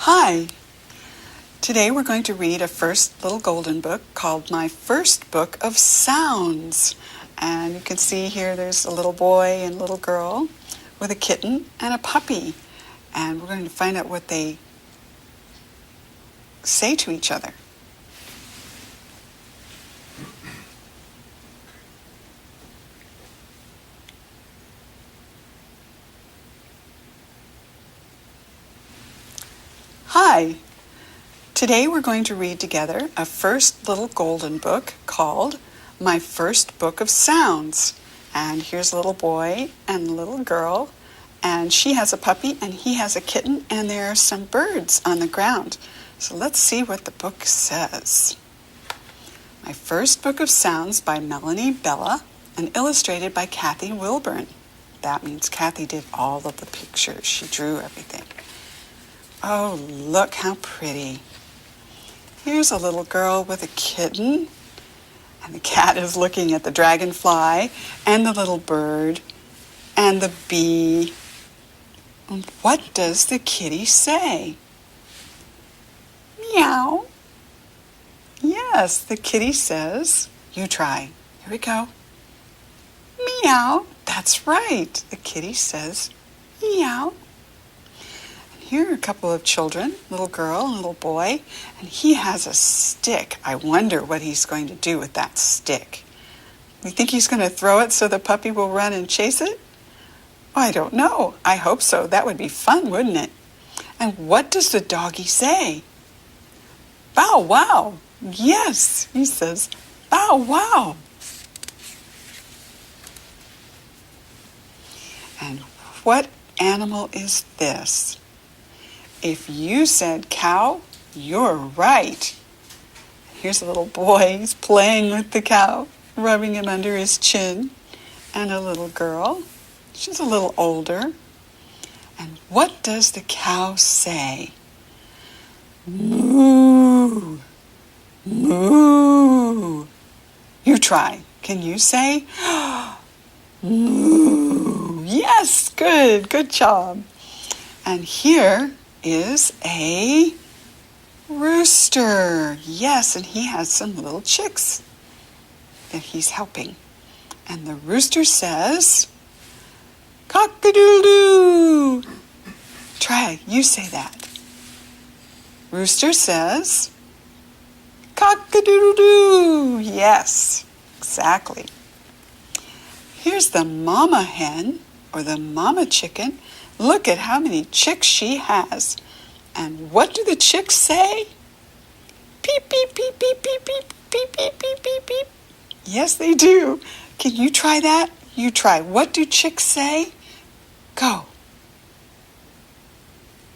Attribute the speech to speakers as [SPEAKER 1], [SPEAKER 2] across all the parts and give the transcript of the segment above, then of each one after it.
[SPEAKER 1] Hi! Today we're going to read a first little golden book called My First Book of Sounds. And you can see here there's a little boy and a little girl with a kitten and a puppy. And we're going to find out what they say to each other. Hi! Today we're going to read together a first little golden book called My First Book of Sounds. And here's a little boy and a little girl, and she has a puppy and he has a kitten, and there are some birds on the ground. So let's see what the book says. My First Book of Sounds by Melanie Bella and illustrated by Kathy Wilburn. That means Kathy did all of the pictures. She drew everything. Oh, look how pretty. Here's a little girl with a kitten, and the cat is looking at the dragonfly, and the little bird, and the bee. And what does the kitty say? Meow. Yes, the kitty says, you try. Here we go. Meow. That's right. The kitty says, meow. Here are a couple of children, little girl and little boy, and he has a stick. I wonder what he's going to do with that stick. You think he's going to throw it so the puppy will run and chase it? I don't know. I hope so. That would be fun, wouldn't it? And what does the doggy say? Bow wow. Yes, he says, bow wow. And what animal is this? If you said cow, you're right. Here's a little boy. He's playing with the cow, rubbing him under his chin. And a little girl. She's a little older. And what does the cow say? Moo. Moo. You try. Can you say? Moo. Yes, good. Good job. And here is a rooster. Yes, and he has some little chicks that he's helping. And the rooster says, cock-a-doodle-doo. Try, you say that. Rooster says, cock-a-doodle-doo. Yes, exactly. Here's the mama hen, or the mama chicken. Look at how many chicks she has. And what do the chicks say? Peep, beep, beep, beep, beep, beep, beep, beep, beep, beep, beep. Yes, they do. Can you try that? You try. What do chicks say? Go.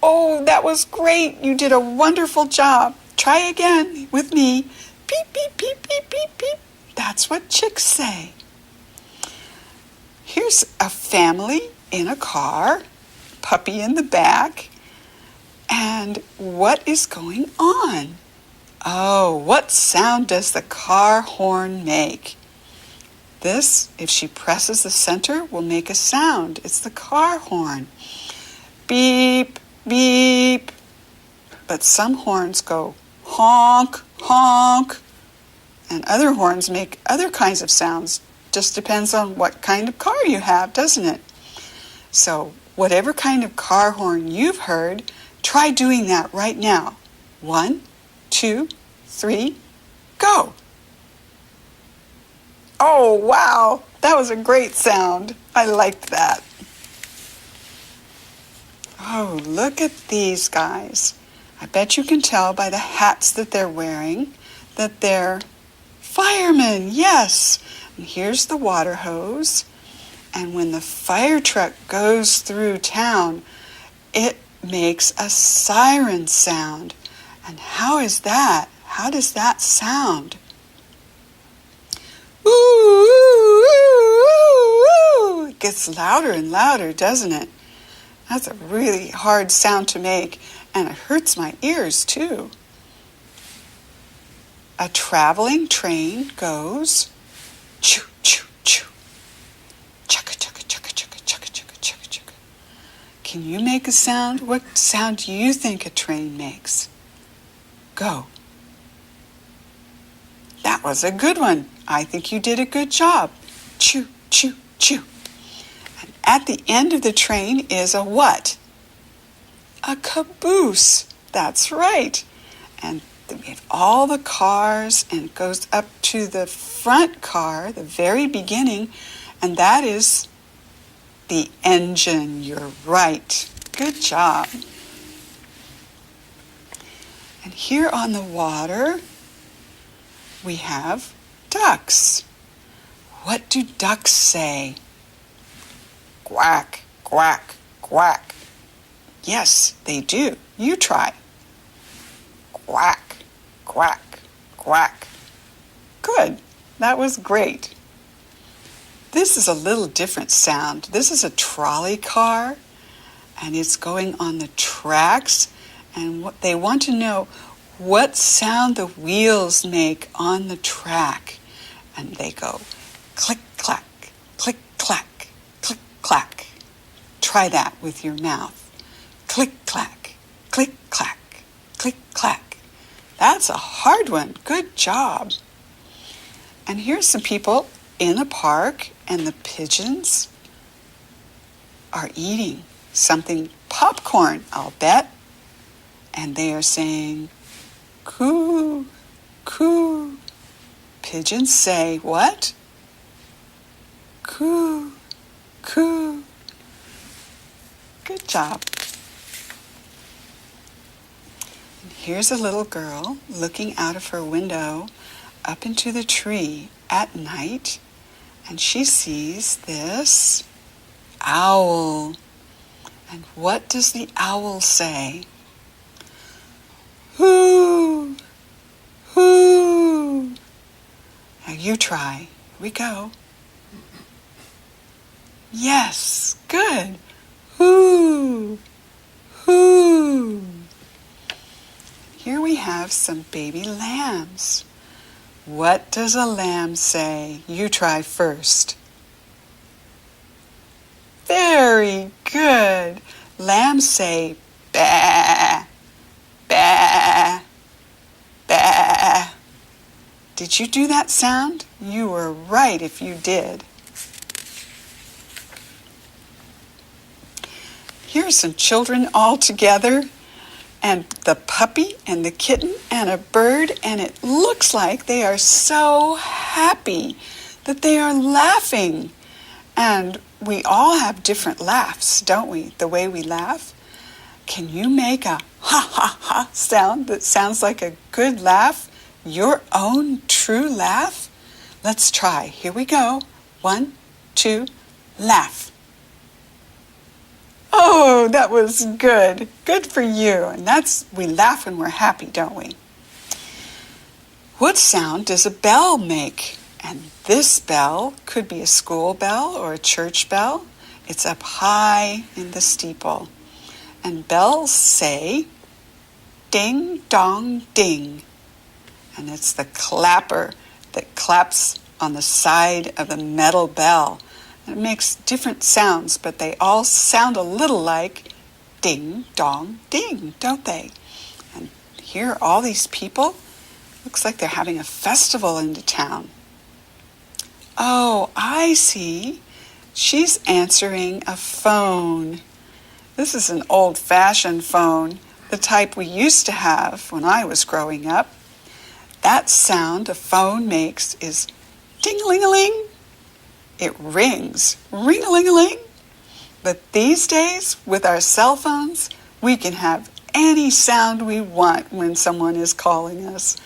[SPEAKER 1] Oh, that was great. You did a wonderful job. Try again with me. Beep, beep, beep, beep, beep, beep. That's what chicks say. Here's a family in a car. Puppy in the back. And what is going on? Oh, what sound does the car horn make? This, if she presses the center, will make a sound. It's the car horn. Beep, beep. But some horns go honk, honk. And other horns make other kinds of sounds. Just depends on what kind of car you have, doesn't it? So, whatever kind of car horn you've heard, try doing that right now. 1, 2, 3, go. Oh, wow. That was a great sound. I liked that. Oh, look at these guys. I bet you can tell by the hats that they're wearing that they're firemen. Yes. And here's the water hose. And when the fire truck goes through town, it makes a siren sound. And how is that? How does that sound? Ooh, ooh, ooh, ooh, ooh. It gets louder and louder, doesn't it? That's a really hard sound to make, and it hurts my ears too. A traveling train goes choo, choo, choo. Chugga, chugga, chugga, chugga, chugga, chugga, chugga, chugga. Can you make a sound? What sound do you think a train makes? Go. That was a good one. I think you did a good job. Choo, choo, choo. And at the end of the train is a what? A caboose. That's right. And we have all the cars, and it goes up to the front car, the very beginning, and that is the engine. You're right. Good job. And here on the water, we have ducks. What do ducks say? Quack, quack, quack. Yes, they do. You try. Quack, quack, quack. Good. That was great. This is a little different sound. This is a trolley car, and it's going on the tracks, and what they want to know what sound the wheels make on the track. And they go click, clack, click, clack, click, clack. Try that with your mouth. Click, clack, click, clack, click, clack. That's a hard one. Good job. And here's some people in a park, and the pigeons are eating something, popcorn, I'll bet. And they are saying, coo, coo. Pigeons say what? Coo, coo. Good job. And here's a little girl looking out of her window up into the tree at night, and she sees this owl. And what does the owl say? Hoo, hoo. Now you try. Here we go. Yes, good. Hoo, hoo. Here we have some baby lambs. What does a lamb say? You try first. Very good. Lambs say ba, ba, ba. Did you do that sound? You were right if you did. Here are some children all together, and the puppy and the kitten and a bird, and it looks like they are so happy that they are laughing. And we all have different laughs, don't we? The way we laugh. Can you make a ha ha ha sound that sounds like a good laugh? Your own true laugh? Let's try. Here we go. 1, 2, laugh. Oh, that was good. Good for you. And we laugh when we're happy, don't we? What sound does a bell make? And this bell could be a school bell or a church bell. It's up high in the steeple. And bells say, ding, dong, ding. And it's the clapper that claps on the side of the metal bell. It makes different sounds, but they all sound a little like ding, dong, ding, don't they? And here are all these people. Looks like they're having a festival in the town. Oh, I see. She's answering a phone. This is an old-fashioned phone, the type we used to have when I was growing up. That sound a phone makes is ding-a-ling-a-ling. It rings, ring-a-ling-a-ling. But these days, with our cell phones, we can have any sound we want when someone is calling us.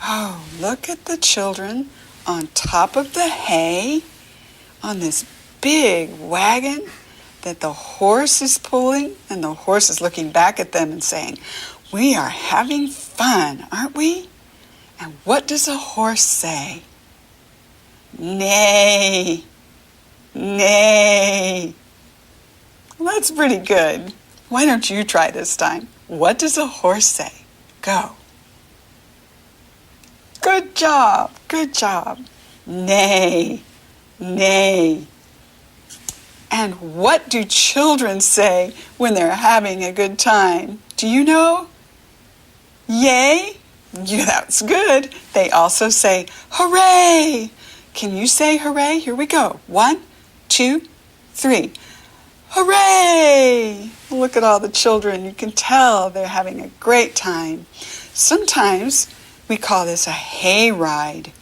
[SPEAKER 1] Oh, look at the children on top of the hay on this big wagon that the horse is pulling, and the horse is looking back at them and saying, "We are having fun, aren't we?" And what does a horse say? Neigh, neigh. Well, that's pretty good. Why don't you try this time? What does a horse say? Go. Good job, good job. Neigh, neigh. And what do children say when they're having a good time? Do you know? Yay? Yeah, that's good. They also say, hooray! Can you say hooray? Here we go. 1, 2, 3. Hooray! Look at all the children. You can tell they're having a great time. Sometimes we call this a hayride.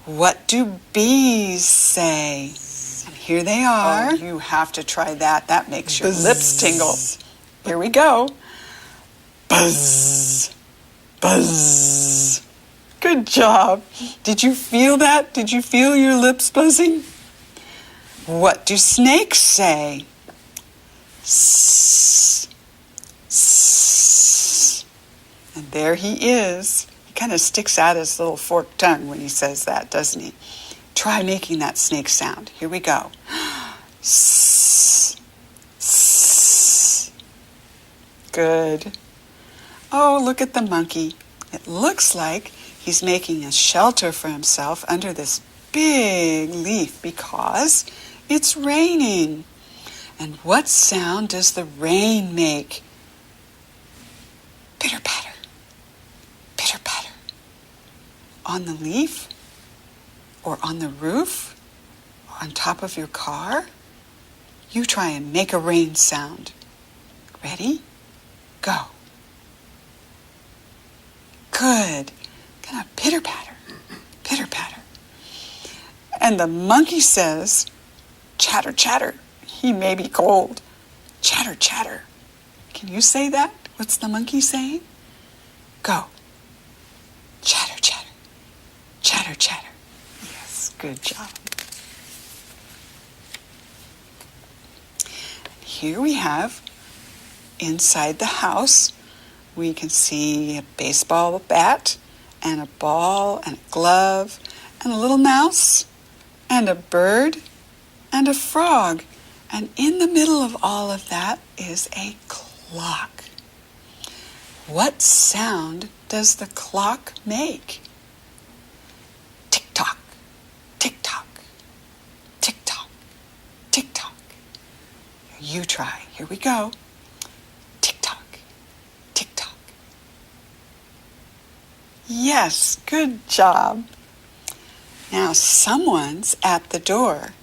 [SPEAKER 1] What do bees say? And here they are. Oh, you have to try that. That makes your lips tingle. Here we go. Buzz, buzz. Good job. Did you feel that? Did you feel your lips buzzing? What do snakes say? Sss, sss. And there he is. He kind of sticks out his little forked tongue when he says that, doesn't he? Try making that snake sound. Here we go. Sss, sss. Good. Oh, look at the monkey. It looks like he's making a shelter for himself under this big leaf because it's raining. And what sound does the rain make? Pitter-patter, pitter-patter. On the leaf? Or on the roof? Or on top of your car? You try and make a rain sound. Ready? Go. Good. Kind of pitter-patter, pitter-patter. And the monkey says, chatter, chatter. He may be cold. Chatter, chatter. Can you say that? What's the monkey saying? Go. Chatter, chatter. Chatter, chatter. Yes, good job. Here we have, inside the house, we can see a baseball bat, and a ball, and a glove, and a little mouse, and a bird, and a frog. And in the middle of all of that is a clock. What sound does the clock make? Tick-tock, tick-tock, tick-tock, tick-tock. You try. Here we go. Tick-tock, tick-tock. Yes, good job. Now someone's at the door.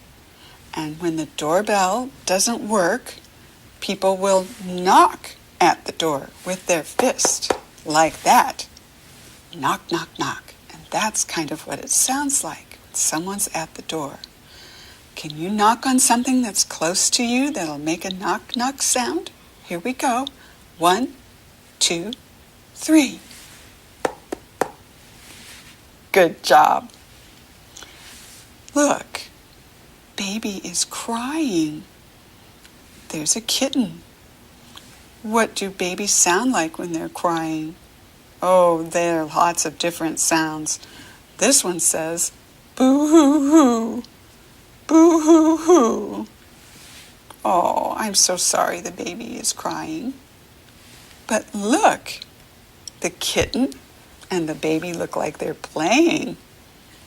[SPEAKER 1] And when the doorbell doesn't work, people will knock at the door with their fist, like that. Knock, knock, knock. And that's kind of what it sounds like when someone's at the door. Can you knock on something that's close to you that'll make a knock, knock sound? Here we go. 1, 2, 3. Good job. Look. Baby is crying. There's a kitten. What do babies sound like when they're crying? Oh, there are lots of different sounds. This one says, boo-hoo-hoo, boo-hoo-hoo. Oh, I'm so sorry the baby is crying. But look, the kitten and the baby look like they're playing.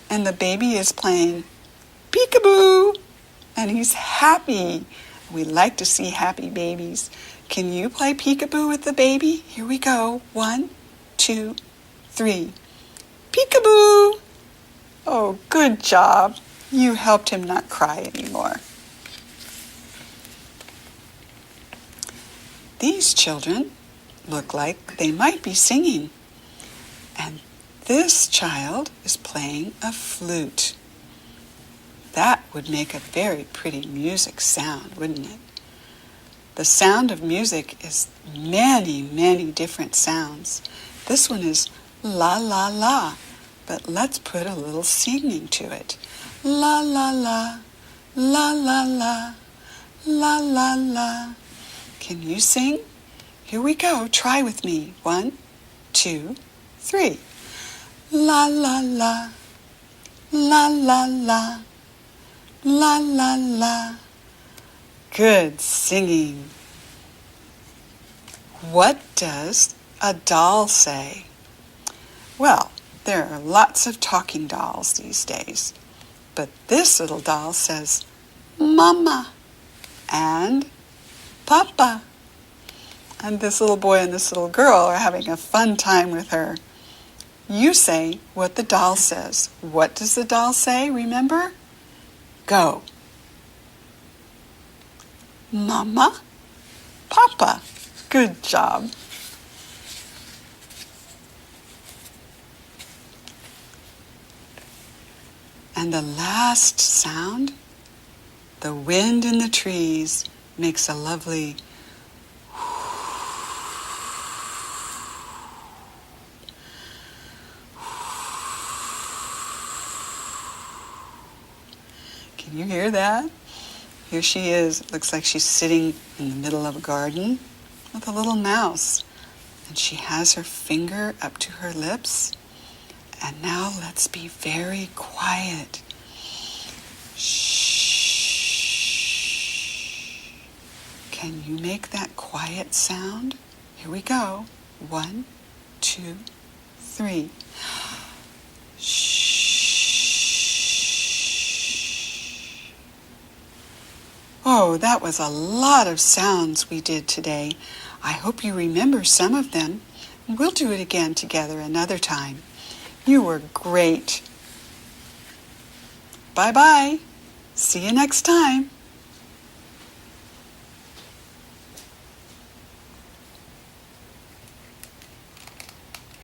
[SPEAKER 1] And the baby is playing peekaboo. And he's happy. We like to see happy babies. Can you play peekaboo with the baby? Here we go. 1, 2, 3. Peekaboo! Oh, good job. You helped him not cry anymore. These children look like they might be singing. And this child is playing a flute. That would make a very pretty music sound, wouldn't it? The sound of music is many, many different sounds. This one is la, la, la, but let's put a little singing to it. La, la, la, la, la, la, la, la, la. Can you sing? Here we go. Try with me. 1, 2, 3. La, la, la, la, la, la. La, la, la. Good singing. What does a doll say? Well, There are lots of talking dolls these days. But this little doll says, Mama and Papa. And this little boy and this little girl are having a fun time with her. You say what the doll says. What does the doll say, remember? Go. Mama, Papa. Good job. And the last sound, the wind in the trees makes a lovely Can you hear that? Here she is. It looks like she's sitting in the middle of a garden with a little mouse. And she has her finger up to her lips. And now let's be very quiet. Shh. Can you make that quiet sound? Here we go. 1, 2, 3. Shh. Oh, that was a lot of sounds we did today. I hope you remember some of them. We'll do it again together another time. You were great. Bye-bye. See you next time.